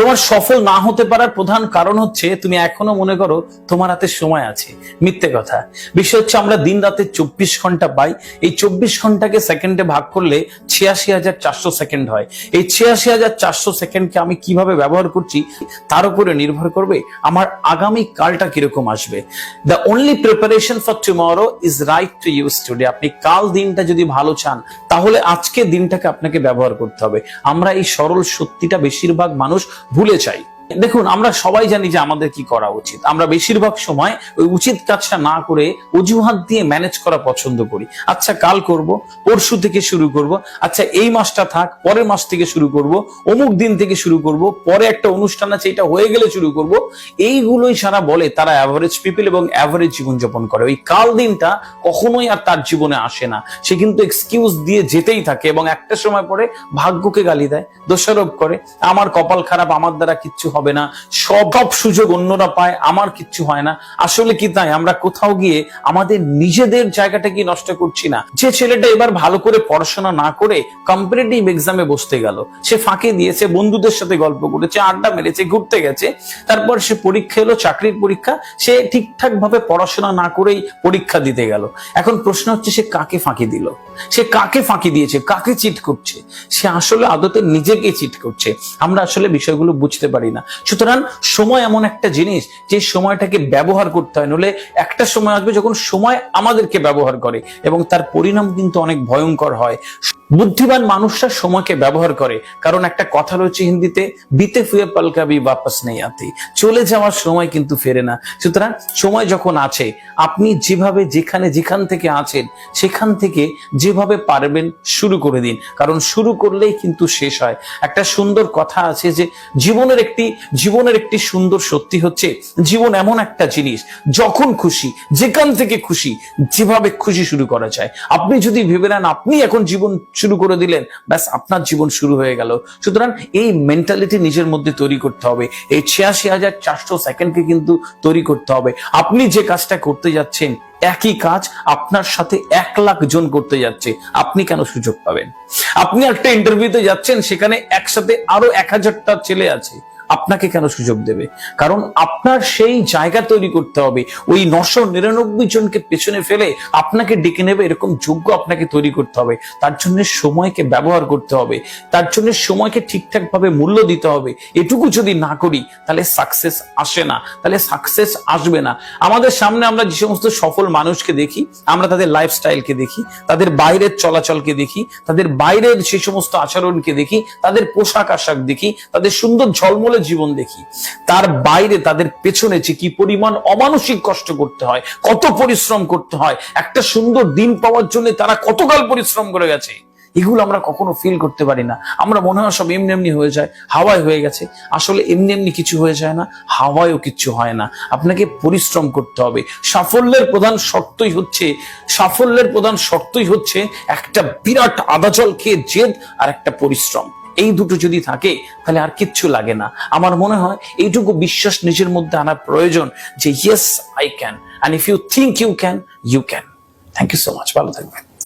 তোমার সফল না হতে পারার প্রধান কারণ হচ্ছে তুমি এখনো মনে করো তোমার হাতে সময় আছে। মিথ্যে কথা। বিষয় হচ্ছে আমরা দিন রাতে 24 ঘন্টা পাই। এই 24 ঘন্টাকে সেকেন্ডে ভাগ করলে 86,400 সেকেন্ড হয়। এই 86,400 সেকেন্ডকে আমি কিভাবে ব্যবহার করছি তার উপরে নির্ভর করবে আমার আগামী কালটা কিরকম আসবে। The only preparation for tomorrow is right to use today. আপনি কাল দিনটা যদি ভালো চান তাহলে আজকে দিনটাকে আপনাকে ব্যবহার করতে হবে। আমরা এই সরল সত্যিটা বেশিরভাগ মানুষ ভুলে যাই। দেখুন, আমরা সবাই জানি যে আমাদের কি করা উচিত। আমরা বেশিরভাগ সময় ওই উচিত কাজটা না করে অজুহাত দিয়ে ম্যানেজ করা পছন্দ করি। আচ্ছা কাল করব, পরশু থেকে শুরু করব, আচ্ছা এই মাসটা থাক, পরের মাস থেকে শুরু করব, অমুক দিন থেকে শুরু করব, পরে একটা অনুষ্ঠান আছে এটা হয়ে গেলে শুরু করব। এইগুলোই সারা বলে তারা অ্যাভারেজ পিপল এবং অ্যাভারেজ জীবনযাপন করে। ওই কাল দিনটা কখনোই আর তার জীবনে আসে না। সে কিন্তু এক্সকিউজ দিয়ে যেতেই থাকে এবং একটা সময় পরে ভাগ্যকে গালি দেয়, দোষারোপ করে, আমার কপাল খারাপ, আমার দ্বারা কিচ্ছু হবে না, সব সুযোগ অন্যরা পায়, আমার কিচ্ছু হয় না। আসলে কি তাই? আমরা কোথাও গিয়ে আমাদের নিজেদের জায়গাটা কি নষ্ট করছি না? যে ছেলেটা এবার ভালো করে পড়াশোনা না করে কম্পিটিটিভ এক্সামে বসতে গেল, সে ফাঁকি দিয়েছে, বন্ধুদের সাথে গল্প করেছে, আড্ডা মেরেছে, ঘুরতে গেছে, তারপর সে পরীক্ষা এলো, চাকরির পরীক্ষা, সে ঠিকঠাক ভাবে পড়াশোনা না করেই পরীক্ষা দিতে গেল। এখন প্রশ্ন হচ্ছে সে কাকে ফাঁকি দিল? সে কাকে ফাঁকি দিয়েছে? কাকে চিট করছে? সে আসলে আদতে নিজেকে চিট করছে। আমরা আসলে বিষয়গুলো বুঝতে পারি না। সুতরাং সময় এমন একটা জিনিস যে সময়টাকে ব্যবহার করতে হয়, নলে একটা সময় আসবে যখন সময় আমাদেরকে ব্যবহার করে এবং তার পরিণাম কিন্তু অনেক ভয়ঙ্কর হয়। বুদ্ধিমান মানুষরা সময়কে ব্যবহার করে, কারণ একটা কথা রয়েছে হিন্দিতে, বিতে হুয়ে পল কভি বাপস নেই আতি। চলে যাওয়ার সময় কিন্তু ফেরে না। সুতরাং সময় যখন আছে, আপনি যেভাবে যেখান থেকে আছেন সেখান থেকে যেভাবে পারবেন শুরু করে দিন, কারণ শুরু করলেই কিন্তু শেষ হয়। একটা সুন্দর কথা আছে যে জীবনের একটি সুন্দর সত্যি হচ্ছে, জীবন এমন একটা জিনিস যখন খুশি, যেখান থেকে খুশি, যেভাবে খুশি শুরু করা যায়। আপনি যদি ভেবে নেন আপনি এখন জীবন শুরু করে দিলেন, ব্যাস আপনার জীবন শুরু হয়ে গেল। সুতরাং এই মেন্টালিটি নিজের মধ্যে তৈরি করতে হবে। এই 86,400 সেকেন্ডকে কিন্তু তৈরি করতে হবে। আপনি যে কাজটা করতে যাচ্ছেন, একই কাজ আপনার সাথে 1 লাখ জন করতে যাচ্ছে, আপনি কেন সুযোগ পাবেন? আপনি একটা ইন্টারভিউতে যাচ্ছেন, সেখানে একসাথে আরো 1000টা ছেলে আছে, আপনাকে কেন সুযোগ দেবে? কারণ আপনার সেই জায়গা তৈরি করতে হবে। ওই 999 জনকে পেছনে ফেলে আপনাকে ডেকে নেবে এরকম যোগ্য আপনাকে তৈরি করতে হবে। তার জন্য সময়কে ব্যবহার করতে হবে, তার জন্য সময়কে ঠিকঠাক ভাবে মূল্য দিতে হবে। এটুকু যদি না করি তাহলে সাকসেস আসে না, তাহলে সাকসেস আসবে না। আমাদের সামনে আমরা যে সমস্ত সফল মানুষকে দেখি, আমরা তাদের লাইফস্টাইলকে দেখি, তাদের বাইরের চলাচলকে দেখি, তাদের বাইরের সে সমস্ত আচরণকে দেখি, তাদের পোশাক আশাক দেখি, তাদের সুন্দর ঝলমলে জীবন দেখি। তার বাইরে তাদের পেছনে যে কি পরিমাণ অমানসিক কষ্ট করতে হয়, কত পরিশ্রম করতে হয়, একটা সুন্দর দিন পাওয়ার জন্য তারা কতকাল পরিশ্রম করে গেছে, এগুলো আমরা কখনো ফিল করতে পারি না। আমরা মনে হয় সব এমনি এমনি হয়ে যায়, হাওয়ায় হয়ে গেছে। আসলে এমনি এমনি কিছু হয়ে যায় না, হাওয়ায়ও কিছু হয় না। আপনাকে পরিশ্রম করতে হবে। সাফল্যের প্রধান শর্তই হচ্ছে একটা বিরাট আদা জল খেয়ে জেদ আর একটা পরিশ্রম। এই দুটো যদি থাকে তাহলে আর কিচ্ছু লাগে না। আমার মনে হয় এইটুকু বিশ্বাস নিজের মধ্যে আনার প্রয়োজন যে yes I can, and if you think you can, you can. Thank you so much. ভালো থাকবেন।